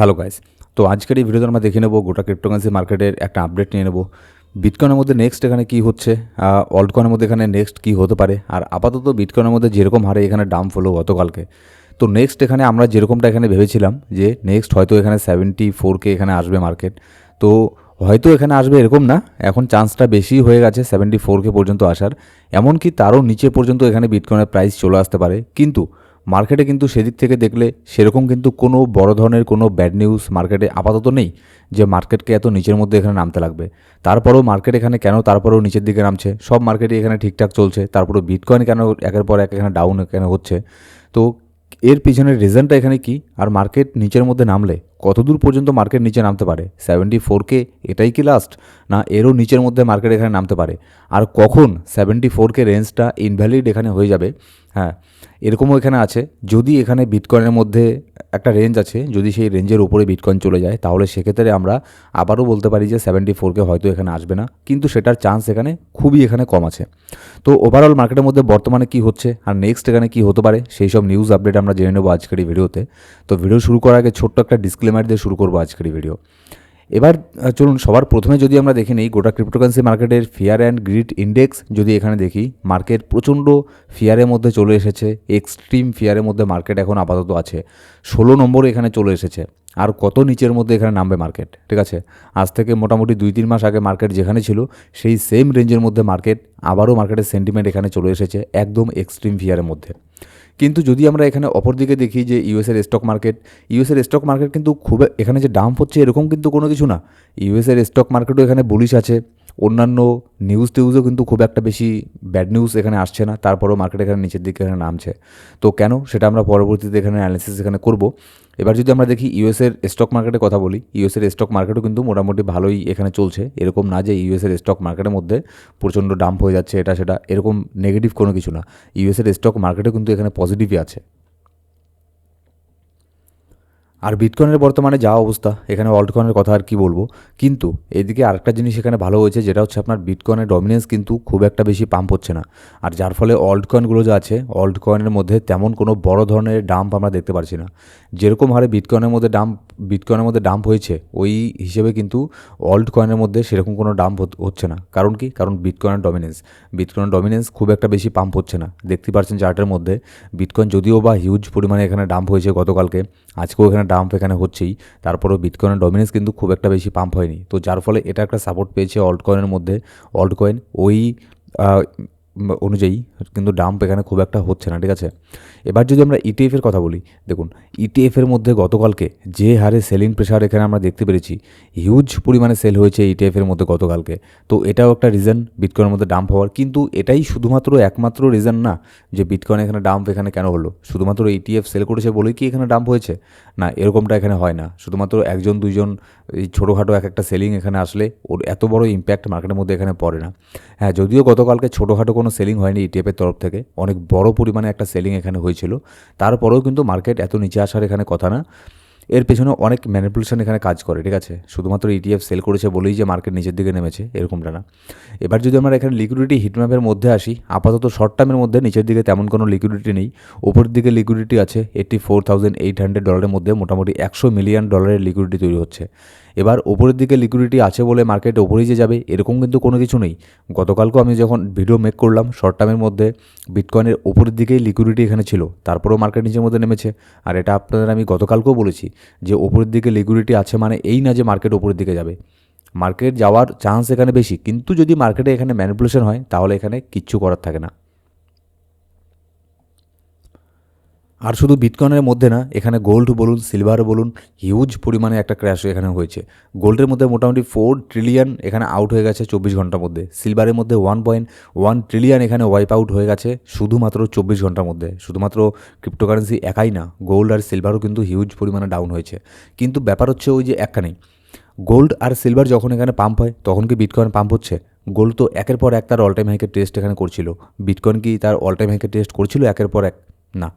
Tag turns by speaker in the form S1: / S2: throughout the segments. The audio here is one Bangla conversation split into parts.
S1: Hello guys. তো আজকের এই ভিডিওতে আমরা দেখে নেব গোটা ক্রিপ্টোকারেন্সি মার্কেটের একটা আপডেট নিয়ে নেব। বিটকয়েনের মধ্যে নেক্সট এখানে কী হচ্ছে, অল্ট কয়েনের মধ্যে এখানে নেক্সট কী হতে পারে, আর আপাতত বিটকয়েনের মধ্যে যেরকম হারে এখানে ডাম্প হলো গতকালকে, তো নেক্সট এখানে আমরা যেরকমটা এখানে ভেবেছিলাম যে নেক্সট হয়তো এখানে 74K এখানে আসবে মার্কেট। তো হয়তো এখানে আসবে এরকম না, এখন চান্সটা বেশি হয়ে গেছে 74K পর্যন্ত আসার। এমনকি তারও নিচে পর্যন্ত এখানে বিটকয়েনের প্রাইস চলে আসতে পারে। কিন্তু মার্কেটে কিন্তু সেদিক থেকে দেখলে সেরকম কিন্তু কোনো বড় ধরনের কোনো ব্যাড নিউজ মার্কেটে আপাতত নেই যে মার্কেটকে এত নিচের মধ্যে এখানে নামতে লাগবে। তারপরেও মার্কেট এখানে কেন তারপরেও নিচের দিকে নামছে, সব মার্কেটই এখানে ঠিকঠাক চলছে, তারপরেও বিটকয়েন কেন একের পর এক এখানে ডাউন কেন হচ্ছে। তো এর পিছনের রিজনটা এখানে কি, আর মার্কেট নিচের মধ্যে নামলে কতদূর পর্যন্ত মার্কেট নিচে নামতে পারে, 74K এটাই কি লাস্ট, না এরও নিচের মধ্যে মার্কেট এখানে নামতে পারে, আর কখন 74K রেঞ্জটা ইনভ্যালিড এখানে হয়ে যাবে। হ্যাঁ, এরকমও এখানে আছে, যদি এখানে বিটকয়েনের মধ্যে একটা রেঞ্জ আছে, যদি সেই রেঞ্জের উপরে বিটকয়েন চলে যায় তাহলে সেক্ষেত্রে আমরা আবারও বলতে পারি যে 74K হয়তো এখানে আসবে না, কিন্তু সেটার চান্স এখানে খুবই এখানে কম আছে। তো ওভারঅল মার্কেটের মধ্যে বর্তমানে কি হচ্ছে আর নেক্সট এখানে কি হতে পারে সেই সব নিউজ আপডেট আমরা জেনে নেবো আজকের এই ভিডিওতে। তো ভিডিও শুরু করার আগে ছোট্ট একটা ডিসক্লেমার দিয়ে শুরু করবো আজকের এই ভিডিও। এবার চলুন সবার প্রথমে যদি আমরা দেখে নিই গোটা ক্রিপ্টোকারেন্সি মার্কেটের ফিয়ার অ্যান্ড গ্রিড ইন্ডেক্স, যদি এখানে দেখি মার্কেট প্রচণ্ড ফিয়ারের মধ্যে চলে এসেছে, এক্সট্রিম ফিয়ারের মধ্যে মার্কেট এখন আপাতত আছে, 16 নম্বরে এখানে চলে এসেছে। আর কত নিচের মধ্যে এখানে নামবে মার্কেট, ঠিক আছে। আজ থেকে মোটামুটি 2-3 মাস আগে মার্কেট যেখানে ছিল সেই সেম রেঞ্জের মধ্যে মার্কেট আবারও মার্কেটের সেন্টিমেন্ট এখানে চলে এসেছে একদম এক্সট্রিম ফিয়ারের মধ্যে। কিন্তু যদি আমরা এখানে অপর দিকে দেখি যে ইউএসের স্টক মার্কেট কিন্তু খুব এখানে যে ডাম্প হচ্ছে এরকম কিন্তু কোনো কিছু না। ইউএসের স্টক মার্কেটও এখানে বুলিশ আছে, অন্যান্য নিউজ টিউজও কিন্তু খুব একটা বেশি ব্যাড নিউজ এখানে আসছে না, তারপরেও মার্কেট এখানে নিচের দিকে এখানে নামছে। তো কেন সেটা আমরা পরবর্তীতে এখানে অ্যানালিসিস এখানে করব। এবার যদি আমরা দেখি ইউএসের স্টক মার্কেটের কথা বলি, ইউএসের স্টক মার্কেটও কিন্তু মোটামুটি ভালোই এখানে চলছে, এরকম না যে ইউএসের স্টক মার্কেটের মধ্যে প্রচণ্ড ডাম্প হয়ে যাচ্ছে এটা সেটা, এরকম নেগেটিভ কোনো কিছু না। ইউএসের স্টক মার্কেটও কিন্তু এখানে পজিটিভই আছে। আর বিটকয়েনের বর্তমানে যা অবস্থা, এখানে অল্ট কয়েনের কথা আর কি বলবো। কিন্তু এদিকে আরেকটা জিনিস এখানে ভালো হয়েছে, যেটা হচ্ছে আপনার বিটকয়েনের ডমিনেন্স কিন্তু খুব একটা বেশি পাম্প হচ্ছে না, আর যার ফলে অল্ট কয়েনগুলো যা আছে অল্ট কয়েনের মধ্যে তেমন কোনো বড় ধরনের ডাম্প আমরা দেখতে পাচ্ছি না। যেরকম হারে বিটকয়েনের মধ্যে ডাম্প হয়েছে ওই হিসেবে কিন্তু অল্ট কয়েনের মধ্যে সেরকম কোনো ডাম্প হচ্ছে না। কারণ কি, কারণ বিটকয়েনের ডমিনেন্স খুব একটা বেশি পাম্প হচ্ছে না। দেখতে পাচ্ছেন চার্টের মধ্যে বিটকয়েন যদিও বা হিউজ পরিমাণে এখানে ডাম্প হয়েছে গতকালকে, আজকেও এখানে ডাম্প এখানে হচ্ছেই, তারপরেও বিটকয়েনের ডমিনেন্স কিন্তু খুব একটা বেশি পাম্প হয়নি। তো যার ফলে এটা একটা সাপোর্ট পেয়েছে অল্ট কয়েনের মধ্যে। অল্ট কয়েন ওই অনুযায়ী কিন্তু ডাম্প এখানে খুব একটা হচ্ছে না, ঠিক আছে। এবার যদি আমরা ইটিএফের কথা বলি, দেখুন ইটিএফের মধ্যে গতকালকে যে হারে সেলিং প্রেশার এখানে আমরা দেখতে পেরেছি, হিউজ পরিমাণে সেল হয়েছে ইটিএফের মধ্যে গতকালকে। তো এটাও একটা রিজন বিটকয়েনের মধ্যে ডাম্প হওয়ার, কিন্তু এটাই শুধুমাত্র একমাত্র রিজন না যে বিটকয়েন এখানে ডাম্প এখানে কেন হলো। শুধুমাত্র ইটিএফ সেল করেছে বলেই কি এখানে ডাম্প হয়েছে, না এরকমটা এখানে হয় না। শুধুমাত্র একজন দুইজন এই ছোটোখাটো একটা সেলিং এখানে আসলে ওর এত বড় ইম্প্যাক্ট মার্কেটের মধ্যে এখানে পড়ে না। হ্যাঁ, যদিও গতকালকে ছোটোখাটো কোনো সেলিং হয়নি ইটিএফের তরফ থেকে, অনেক বড় পরিমাণে একটা সেলিং এখানে হয়েছিল, তারপরেও কিন্তু মার্কেট এত নিচে আসার এখানে কথা না। এর পেছনে অনেক ম্যানিপুলেশন এখানে কাজ করে, ঠিক আছে। শুধুমাত্র ইটিএফ সেল করেছে বলেই যে মার্কেট নিচের দিকে নেমেছে এরকমটা না। এবার যদি আমরা এখানে লিকুইডিটি হিটম্যাপের মধ্যে আসি, আপাতত শর্ট টার্মের মধ্যে নিচের দিকে তেমন কোনো লিকুইডিটি নেই। ওপরের দিকে লিকুইডিটি আছে $84,800 মধ্যে, মোটামুটি $100 মিলিয়ন লিকুইডিটি তৈরি হচ্ছে। এবার ওপরের দিকে লিকুইডিটি আছে বলে মার্কেট ওপরেই যে যাবে এরকম কিন্তু কোনো কিছু নেই। গতকালকেও আমি যখন ভিডিও মেক করলাম শর্ট টার্মের মধ্যে বিটকয়েনের ওপরের দিকেই লিকুইডিটি এখানে ছিল, তারপরেও মার্কেট নিচের মধ্যে নেমেছে। আর এটা আপনাদের আমি গতকালকেও বলেছি যে ওপরের দিকে লিকুইডিটি আছে মানে এই না যে মার্কেট ওপরের দিকে যাবে। মার্কেট যাওয়ার চান্স এখানে বেশি, কিন্তু যদি মার্কেটে এখানে ম্যানিপুলেশন হয় তাহলে এখানে কিচ্ছু করার থাকে না। আর শুধু বিটকয়েনের মধ্যে না, এখানে গোল্ড বলুন সিলভার বলুন, হিউজ পরিমাণে একটা ক্র্যাশ এখানে হয়েছে। গোল্ডের মধ্যে মোটামুটি 4 ট্রিলিয়ন এখানে আউট হয়ে গেছে 24 ঘন্টার মধ্যে। সিলভারের মধ্যে 1.1 ট্রিলিয়ন এখানে ওয়াইপ আউট হয়ে গেছে শুধুমাত্র 24 ঘন্টার মধ্যে। শুধুমাত্র ক্রিপ্টোকারেন্সি একাই না, গোল্ড আর সিলভারও কিন্তু হিউজ পরিমাণে ডাউন হয়েছে। কিন্তু ব্যাপার হচ্ছে ওই যে একখানেই, গোল্ড আর সিলভার যখন এখানে পাম্প হয় তখন কি বিটকয়েন পাম্প হচ্ছে? গোল্ড তো একের পর এক তার অল টাইম হাইকে টেস্ট এখানে করছিল, বিটকয়েন কি তার অল টাইম হাইকে টেস্ট করছিল একের পর এক? না।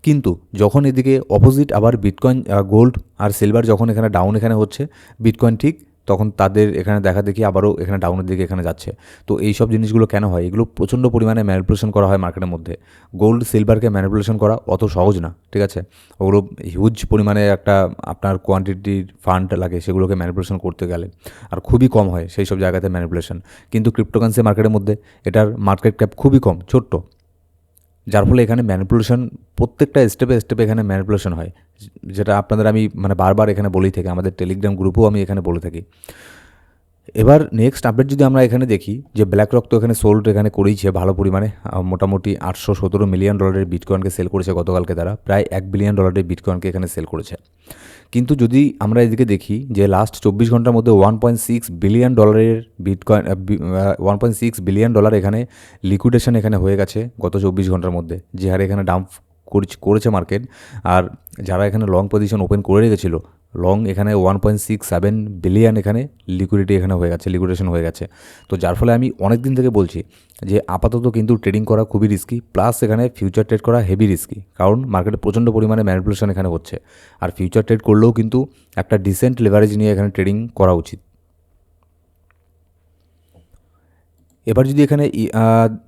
S1: কিন্তু যখন এদিকে অপোজিট আবার বিটকয়েন গোল্ড আর সিলভার যখন এখানে ডাউন এখানে হচ্ছে, বিটকয়েন ঠিক তখন তাদের এখানে দেখা দেখি আবারও এখানে ডাউনের দিকে এখানে যাচ্ছে। তো এই সব জিনিসগুলো কেন হয়? এগুলো প্রচণ্ড পরিমাণে ম্যানিপুলেশন করা হয় মার্কেটের মধ্যে। গোল্ড সিলভারকে ম্যানিপুলেশন করা অত সহজ না, ঠিক আছে? ওগুলো হিউজ পরিমাণে একটা আপনার কোয়ান্টিটির ফান্ড লাগে সেগুলোকে ম্যানিপুলেশন করতে গেলে, আর খুবই কম হয় সেই সব জায়গাতে ম্যানিপুলেশন। কিন্তু ক্রিপ্টোকারেন্সি মার্কেটের মধ্যে এটার মার্কেট ক্যাপ খুবই কম, ছোট্ট, যার ফলে এখানে ম্যানিপুলেশন প্রত্যেকটা স্টেপে স্টেপে এখানে ম্যানিপুলেশন হয়, যেটা আপনাদের আমি মানে বারবার এখানে বলেই থাকি, আমাদের টেলিগ্রাম গ্রুপেও আমি এখানে বলে থাকি। এবার নেক্সট আপডেট যদি আমরা এখানে দেখি যে ব্ল্যাক রক তো এখানে সোল্ড এখানে করেইছে ভালো পরিমাণে, মোটামুটি $817 মিলিয়ন বিটকয়েনকে সেল করেছে গতকালকে, তারা প্রায় $1 বিলিয়ন বিটকয়েনকে এখানে সেল করেছে। কিন্তু যদি আমরা এদিকে দেখি যে লাস্ট 24 ঘন্টার মধ্যে $1.6 বিলিয়ন বিটকয়েন, $1.6 বিলিয়ন এখানে লিকুইডেশন এখানে হয়ে গেছে গত 24 ঘন্টার মধ্যে, যে হারে এখানে ডাম্প করেছে মার্কেট। আর যারা এখানে লং পজিশন ওপেন করে রেখেছিল, লং এখানে 1.67 বিলিয়ন এখানে লিকুইডিটি এখানে হয়ে গেছে, লিকুইডেশন হয়ে গেছে। তো যার ফলে আমি অনেক দিন থেকে বলছি যে আপাতত কিন্তু ট্রেডিং করা খুবই রিস্কি, প্লাস এখানে ফিউচার ট্রেড করা হেভি রিস্কি, কারণ মার্কেটে প্রচণ্ড পরিমাণে ম্যানিপুলেশন এখানে হচ্ছে। আর ফিউচার ট্রেড করলেও কিন্তু একটা ডিসেন্ট লেভারেজ নিয়ে এখানে ট্রেডিং করা উচিত। এবার যদি এখানে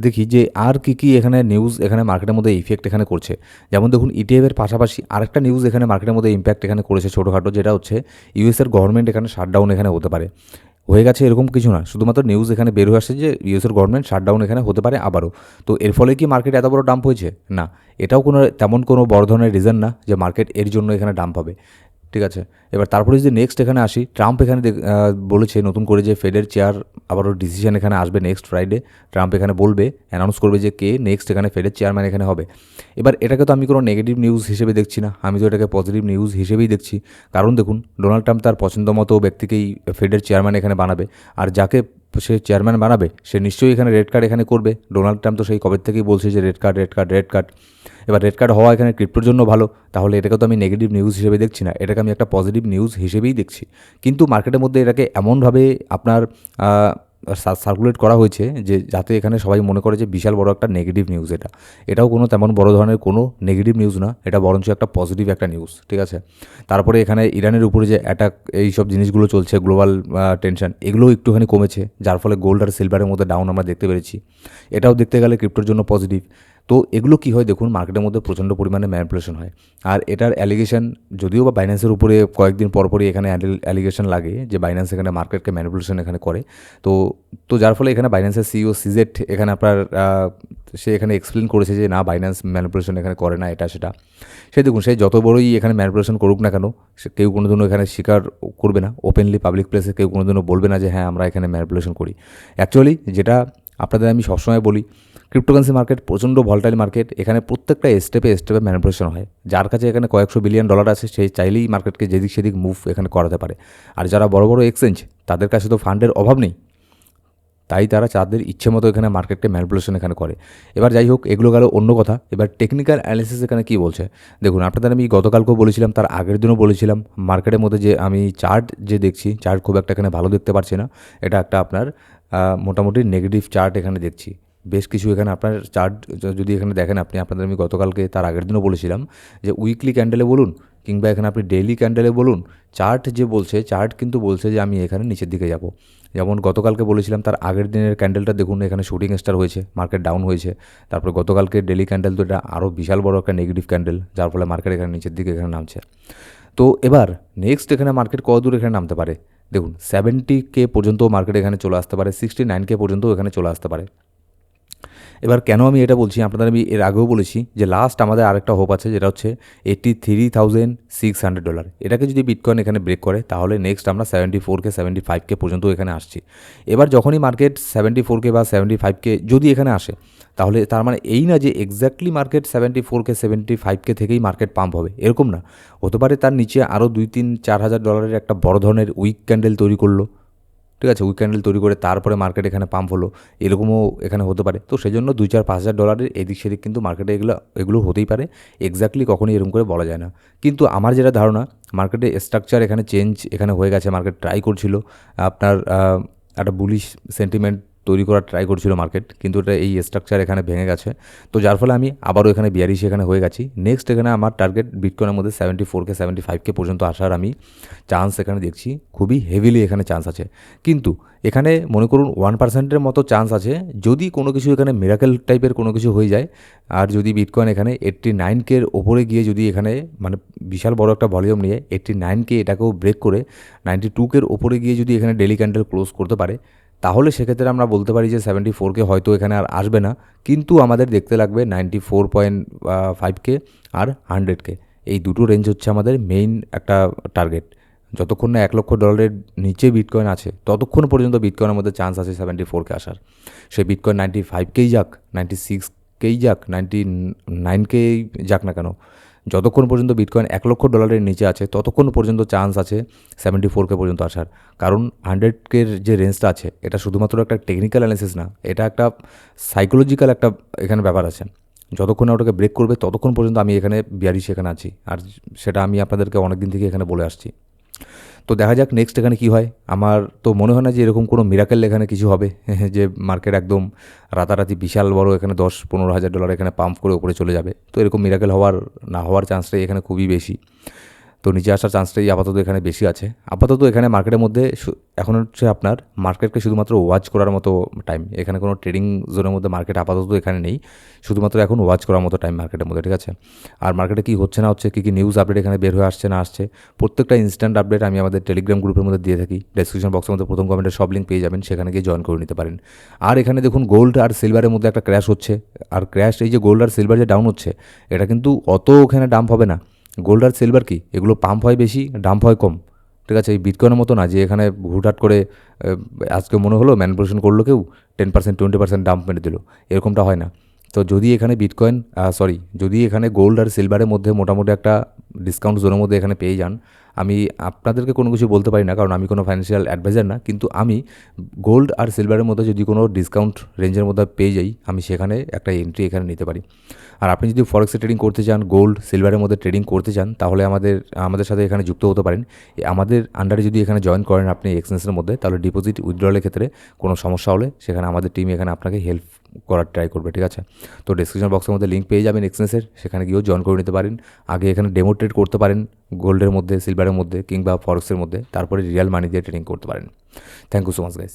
S1: দেখি যে আর কী এখানে নিউজ এখানে মার্কেটের মধ্যে ইফেক্ট এখানে করছে, যেমন দেখুন ইটিএফের পাশাপাশি আরেকটা নিউজ এখানে মার্কেটের মধ্যে ইম্প্যাক্ট এখানে করেছে ছোটোখাটো, যেটা হচ্ছে ইউএসের গভর্নমেন্ট এখানে শাটডাউন এখানে হতে পারে, হয়ে গেছে এরকম কিছু না, শুধুমাত্র নিউজ এখানে বের হয়ে আসছে যে ইউএসের গভর্নমেন্ট শাটডাউন এখানে হতে পারে আবারও। তো এর ফলে কি মার্কেট এত বড় ডাম্প হয়েছে? না, এটাও তেমন কোনো বড় ধরনের রিজন না যে মার্কেট এর জন্য এখানে ডাম্প হবে, ঠিক আছে? এবার তারপরে যদি নেক্সট এখানে আসি, ট্রাম্প এখানে বলেছে নতুন করে যে ফেডের চেয়ার আবারও ডিসিশন এখানে আসবে নেক্সট ফ্রাইডে। ট্রাম্প এখানে বলবে, অ্যানাউন্স করবে যে কে নেক্সট এখানে ফেডের চেয়ারম্যান এখানে হবে। এবার এটাকে তো আমি কোনো নেগেটিভ নিউজ হিসেবে দেখছি না, আমি তো এটাকে পজিটিভ নিউজ হিসেবেই দেখছি। কারণ দেখুন, ডোনাল্ড ট্রাম্প তার পছন্দ মতো ব্যক্তিকেই ফেডের চেয়ারম্যান এখানে বানাবে, আর যাকে সে চেয়ারম্যান বানাবে সে নিশ্চয়ই এখানে রেড কার্ড এখানে করবে। ডোনাল্ড ট্রাম্প তো সেই কবে থেকেই বলছে যে red card, red card, red card. এবার রেড কার্ড হওয়া এখানে ক্রিপ্টোর জন্য ভালো, তাহলে এটাকে তো আমি নেগেটিভ নিউজ হিসেবে দেখছি না, এটাকে আমি একটা পজিটিভ নিউজ হিসেবেই দেখছি। কিন্তু মার্কেটের মধ্যে এটাকে এমনভাবে আপনার সার্কুলেট করা হয়েছে যে যাতে এখানে সবাই মনে করে যে বিশাল বড় একটা নেগেটিভ নিউজ। এটাও কোনো তেমন বড় ধরনের কোনো নেগেটিভ নিউজ না, এটা বরঞ্চ একটা পজিটিভ একটা নিউজ, ঠিক আছে? তারপরে এখানে ইরানের উপরে যে অ্যাটাক, এই সব জিনিসগুলো চলছে, গ্লোবাল টেনশন, এগুলোও একটুখানি কমেছে, যার ফলে গোল্ড আর সিলভারের মধ্যে ডাউন আমরা দেখতে পেরেছি। এটাও দেখতে গেলে ক্রিপ্টোর জন্য পজিটিভ। তো এগুলো কী হয় দেখুন, মার্কেটের মধ্যে প্রচণ্ড পরিমাণে ম্যানিপুলেশন হয়। আর এটার অ্যালিগেশন যদিও বা বাইন্যান্সের উপরে কয়েকদিন পরপরই এখানে অ্যালিগেশন লাগে যে বাইন্যান্স এখানে মার্কেটকে ম্যানিপুলেশন এখানে করে। তো তো যার ফলে এখানে বাইন্যান্সের সিইও সিজেট এখানে আপনার সে এখানে এক্সপ্লেন করেছে যে না, বাইন্যান্স ম্যানিপুলেশন এখানে করে না, এটা সেটা। সে দেখুন, সে যত বড়ই এখানে ম্যানিপুলেশন করুক না কেন, সে কেউ কোনোদিনও এখানে স্বীকার করবে না, ওপেনলি পাবলিক প্লেসে কেউ কোনোদিনও বলবে না যে হ্যাঁ আমরা এখানে ম্যানিপুলেশন করি। অ্যাকচুয়ালি যেটা আপনাদের আমি সবসময় বলি, ক্রিপ্টোকারেন্সি মার্কেট প্রচণ্ড ভলটাইল মার্কেট, এখানে প্রত্যেকটা স্টেপে স্টেপে ম্যানিপুলেশন হয়। যার কাছে এখানে কয়েকশো বিলিয়ন ডলার আছে, সেই চাইলেই মার্কেটকে যেদিক সেদিক মুভ এখানে করাতে পারে। আর যারা বড় বড় এক্সচেঞ্জ, তাদের কাছে তো ফান্ডের অভাব নেই, তাই তারা তাদের ইচ্ছে মতো এখানে মার্কেটকে ম্যানিপুলেশন এখানে করে। এবার যাই হোক, এগুলো গেল অন্য কথা। এবার টেকনিক্যাল অ্যানালিসিস এখানে কী বলছে দেখুন, আপনাদের আমি গতকালকেও বলেছিলাম, তার আগের দিনও বলেছিলাম, মার্কেটের মধ্যে যে আমি চার্ট যে দেখছি, চার্ট খুব একটা এখানে ভালো দেখতে পারছি না। এটা একটা আপনার মোটামুটি নেগেটিভ চার্ট এখানে দেখছি। বেশ কিছু এখানে আপনার চার্ট যদি এখানে দেখেন আপনি, আপনাদের আমি গতকালকে তার আগের দিনও বলেছিলাম যে উইকলি ক্যান্ডেলে বলুন কিংবা এখানে আপনি ডেইলি ক্যান্ডেলে বলুন, চার্ট যে বলছে, চার্ট কিন্তু বলছে যে আমি এখানে নিচের দিকে যাব। যেমন গতকালকে বলেছিলাম, তার আগের দিনের ক্যান্ডেলটা দেখুন, এখানে শুটিং স্টার হয়েছে, মার্কেট ডাউন হয়েছে। তারপরে গতকালকে ডেলি ক্যান্ডেল তো এটা আরও বিশাল বড় একটা নেগেটিভ ক্যান্ডেল, যার ফলে মার্কেট এখানে নিচের দিকে এখানে নামছে। তো এবার নেক্সট এখানে মার্কেট কত দূর এখানে নামতে পারে দেখুন, 70K পর্যন্ত মার্কেট এখানে চলে আসতে পারে, 69K পর্যন্ত এখানে চলে আসতে পারে। এবার কেন আমি এটা বলছি, আপনাদের আমি এর আগেও বলেছি যে লাস্ট আমাদের আরেকটা হোপ আছে, যেটা হচ্ছে $83,600। এটাকে যদি বিটকয়েন এখানে ব্রেক করে, তাহলে নেক্সট আমরা 74K 75K পর্যন্ত এখানে আসছি। এবার যখনই মার্কেট 74K বা 75K যদি এখানে আসে, তাহলে তার মানে এই না যে এক্স্যাক্টলি মার্কেট 74K 75K থেকেই মার্কেট পাম্প হবে, এরকম না। হতে পারে তার নিচে আরও $2-3-4,000 একটা বড় ধরনের উইক ক্যান্ডেল তৈরি করলো, ঠিক আছে? উইক ক্যান্ডেল তৈরি করে তারপরে মার্কেট এখানে পাম্প হলো, এরকমও এখানে হতে পারে। তো সেই জন্য $2-4-5,000 এদিক সেদিক কিন্তু মার্কেটে এগুলো হতেই পারে, এক্স্যাক্টলি কখনই এরকম করে বলা যায় না। কিন্তু আমার যেটা ধারণা, মার্কেটে স্ট্রাকচার এখানে চেঞ্জ এখানে হয়ে গেছে, মার্কেট ট্রাই করছিল আপনার একটা বুলিশ সেন্টিমেন্ট তৈরি করার ট্রাই করছিল মার্কেট, কিন্তু এটা এই স্ট্রাকচার এখানে ভেঙে গেছে। তো যার ফলে আমি আবারও এখানে বিয়ারিশ এখানে হয়ে গেছি। নেক্সট এখানে আমার টার্গেট বিটকয়েনের মধ্যে 74K 75K পর্যন্ত আসার আমি চান্স এখানে দেখছি, খুবই হেভিলি এখানে চান্স আছে। কিন্তু এখানে মনে করুন 1%-এর মতো চান্স আছে যদি কোনো কিছু এখানে মিরাকেল টাইপের কোনো কিছু হয়ে যায়। আর যদি বিটকয়েন এখানে 89K-র ওপরে গিয়ে যদি এখানে মানে বিশাল বড় একটা ভলিউম নিয়ে 89K এটাকেও ব্রেক করে 92K-র ওপরে গিয়ে যদি এখানে ডেলি ক্যান্ডেল ক্লোজ করতে পারে, তাহলে সেক্ষেত্রে আমরা বলতে পারি যে 74K হয়তো এখানে আর আসবে না, কিন্তু আমাদের দেখতে লাগবে 94.5K আর 100K। এই দুটো রেঞ্জ হচ্ছে আমাদের মেইন একটা টার্গেট। যতক্ষণ না $1,00,000 নিচে বিটকয়েন আছে ততক্ষণ পর্যন্ত বিটকয়েনের মধ্যে চান্স আছে 74K আসার। সে বিটকয়েন 95Kই যাক, 96Kই যাক, 99Kই যাক না কেন, যতক্ষণ পর্যন্ত বিটকয়েন $1,00,000 নিচে আছে ততক্ষণ পর্যন্ত চান্স আছে 74K পর্যন্ত আসার। কারণ 100K-র যে রেঞ্জটা আছে এটা শুধুমাত্র একটা টেকনিক্যাল অ্যানালিসিস না, এটা একটা সাইকোলজিক্যাল একটা এখানে ব্যাপার আছে। যতক্ষণ না ওটাকে ব্রেক করবে ততক্ষণ পর্যন্ত আমি এখানে বিয়ারিশ এখানে আছি, আর সেটা আমি আপনাদেরকে অনেক দিন থেকে এখানে বলে আসছি। তো দেখা যাক নেক্সট এখানে কী হয়। আমার তো মনে হয় না যে এরকম কোনো মিরাকেল এখানে কিছু হবে যে মার্কেট একদম রাতারাতি বিশাল বড় এখানে $10-15 হাজার এখানে পাম্প করে উপরে চলে যাবে। তো এরকম মিরাকেল হওয়ার না হওয়ার চান্সটাই এখানে খুবই বেশি। তো নিচে আসার চান্সটাই আপাতত এখানে বেশি আছে। আপাতত এখানে মার্কেটের মধ্যে এখন হচ্ছে আপনার মার্কেটকে শুধুমাত্র ওয়াচ করার মতো টাইম। এখানে কোনো ট্রেডিং জোনের মধ্যে মার্কেট আপাতত এখানে নেই, শুধুমাত্র এখন ওয়াচ করার মতো টাইম মার্কেটের মধ্যে, ঠিক আছে। আর মার্কেটে কী হচ্ছে না হচ্ছে, কী কী নিউজ আপডেট এখানে বের হয়ে আসছে না আসছে, প্রত্যেকটা ইনস্ট্যান্ট আপডেট আমি আমাদের টেলিগ্রাম গ্রুপের মধ্যে দিয়ে থাকি। ডেসক্রিপশন বক্সের মধ্যে প্রথম কমেন্টে সব লিঙ্ক পেয়ে যাবেন, সেখানে গিয়ে জয়েন করে নিতে পারেন। আর এখানে দেখুন গোল্ড আর সিলভারের মধ্যে একটা ক্র্যাশ হচ্ছে, আর ক্র্যাশ এই যে গোল্ড আর সিলভার যে ডাউন হচ্ছে, এটা কিন্তু অত ওখানে ডাম্প হবে না। গোল্ড আর সিলভার কি এগুলো পাম্প হয় বেশি, ডাম্প হয় কম, ঠিক আছে। এই বিটকয়েনের মতো না যে এখানে হুটহাট করে আজকে মনে হলো ম্যানিপুলেশন করলো কেউ, 10% 20% ডাম্প মেরে দিল, এরকমটা হয় না। তো যদি এখানে বিটকয়েন যদি এখানে গোল্ড আর সিলভারের মধ্যে মোটামুটি একটা ডিসকাউন্ট জোনের মধ্যে এখানে পেয়ে যান, আমি আপনাদেরকে কোনো কিছু বলতে পারি না কারণ আমি কোনো ফাইন্যান্সিয়াল অ্যাডভাইজার না, কিন্তু আমি গোল্ড আর সিলভারের মধ্যে যদি কোনো ডিসকাউন্ট রেঞ্জের মধ্যে পেয়ে যাই, আমি সেখানে একটা এন্ট্রি এখানে নিতে পারি। আর আপনি যদি ফরেক্সে ট্রেডিং করতে চান, গোল্ড সিলভারের মধ্যে ট্রেডিং করতে চান, তাহলে আমাদের সাথে এখানে যুক্ত হতে পারেন। আমাদের আন্ডারে যদি এখানে জয়েন করেন আপনি এক্সচেঞ্জের মধ্যে, তাহলে ডিপোজিট উইথড্রলের ক্ষেত্রে কোনো সমস্যা হলে সেখানে আমাদের টিম এখানে আপনাকে হেল্প করার ট্রাই করবে, ঠিক আছে। তো ডেসক্রিপশন বক্সের মধ্যে লিঙ্ক পেয়ে যাবেন এক্সচেঞ্জের, সেখানে গিয়েও জয়েন করে নিতে পারেন। আগে এখানে ডেমো ট্রেড করতে পারেন গোল্ডের মধ্যে, সিলভারের মধ্যে কিংবা ফরেক্সের মধ্যে, তারপরে রিয়াল মানি দিয়ে ট্রেডিং করতে পারেন। Thank you so much guys.